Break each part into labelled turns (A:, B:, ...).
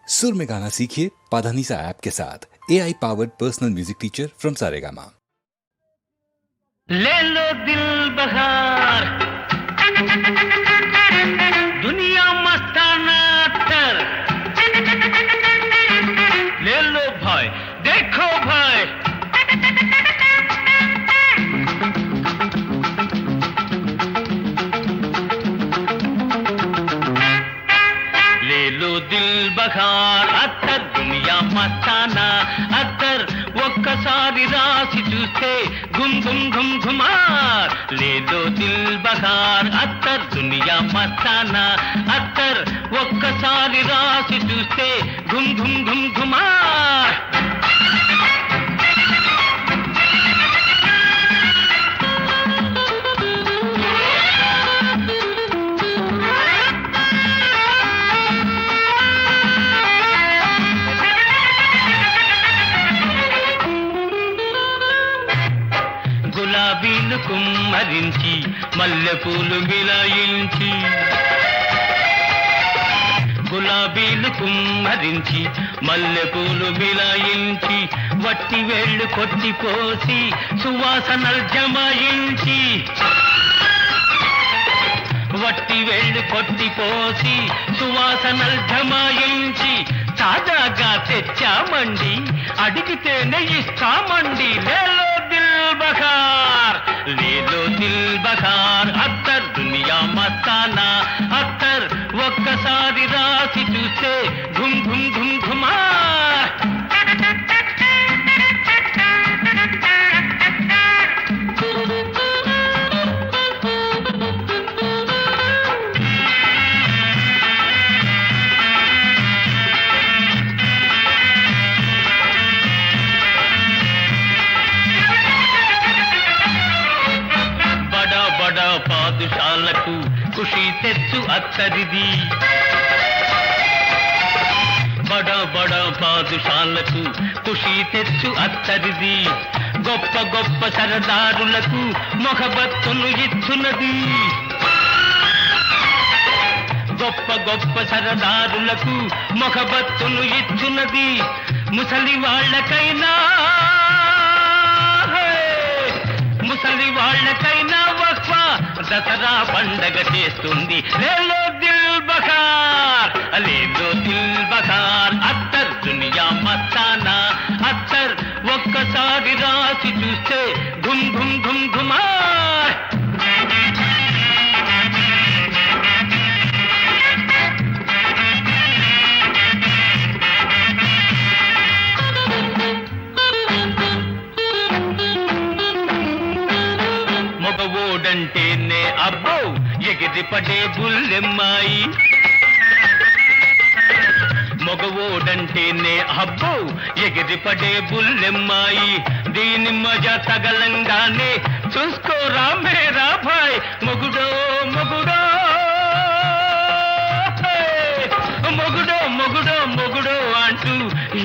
A: सुर में गाना सीखिए पाधानीसा ऐप के साथ AI powered personal music teacher from Saregama.
B: ले लो दिल बहार दुनिया मस्ताना अत्तर ले लो भाई देखो भाई ले लो दिल बहार अत्तर दुनिया मस्ताना अत्तर ఒక్కసారి రాసి చూస్తే గుమ్ గుమ్ గుమ్ గుమార్ లేదో దిల్ బహార్ అత్తర్ దునియా మస్తానా అత్తర్ ఒక్కసారి రాసి చూస్తే గుమ్ గుమ్ గుమ్ గుమార్ గులాబీలు కుమ్మరించి మల్లెపూలు విలాయించి గులాబీలు కుమ్మరించి మల్లెపూలు విలాయించి వట్టి వేళ్ళు కొట్టిపోసి సువాసనలు జమాయించి వట్టి వేళ్ళు కొట్టిపోసి సువాసనలు జమాయించి తాజాగా తెచ్చామండి అడిగితేనే ఇస్తామండి లేలో దిల్ బహార్ లేలో దిల్ బహార్ అత్తర్ దునియా మస్తానా అత్తర్ ఒక్కసారి రాసి చూస్తే ఘుమ్ ఘుమ్ ఘుమ్ ఘుమార్ పాదుషాలకు ఖుషి తెచ్చు అత్తరిది బడా బడా పాదుషాలకు ఖుషి తెచ్చు అత్తరిది గొప్ప గొప్ప సరదారులకు మొహబత్తును ఇచ్చున్నది గొప్ప గొప్ప సరదారులకు మొహబత్తును ఇచ్చున్నది ముసలి వాళ్ళకైనా ముసలి వాళ్ళకైనా వక్ఫా దసరా పండగ చేస్తుంది లేలో దిల్ బహార్ లేలో దిల్ బహార్ అత్తర్ దునియా మస్తానా అత్తర్ ఒక్కసారి రాసి చూస్తే ఘుమ్ ఘుమ్ ఘుమ్ ఘుమార్ మగవోడంటేనే అబ్బో ఎగిరి పడే బుల్లెమ్మాయి మగవోడంటేనే అబ్బో ఎగిరి పడే బుల్లెమ్మాయి దీని మజా తగలంగానే చూసుకోరా మేరా భాయ్ మొగుడో మొగుడో మొగుడో మొగుడో మొగుడో అంటూ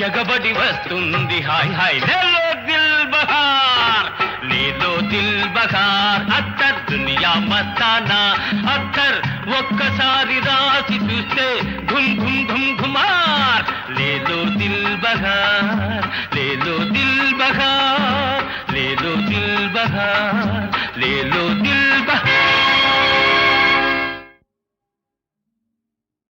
B: ఎగబడి వస్తుంది హాయ్ హాయ్ లేలో దిల్ బహార్ లేలో దిల్ బహార్ అత్తర్ దునియా మస్తానా అత్తర్ ఒక్కసారి రాసి చూస్తే ఘుమ్ ఘుమ్ ఘుమ్ ఘుమార్ లేలో దిల్ బహార్ లేలో దిల్ బహార్ లేలో దిల్ బహార్ లేలో దిల్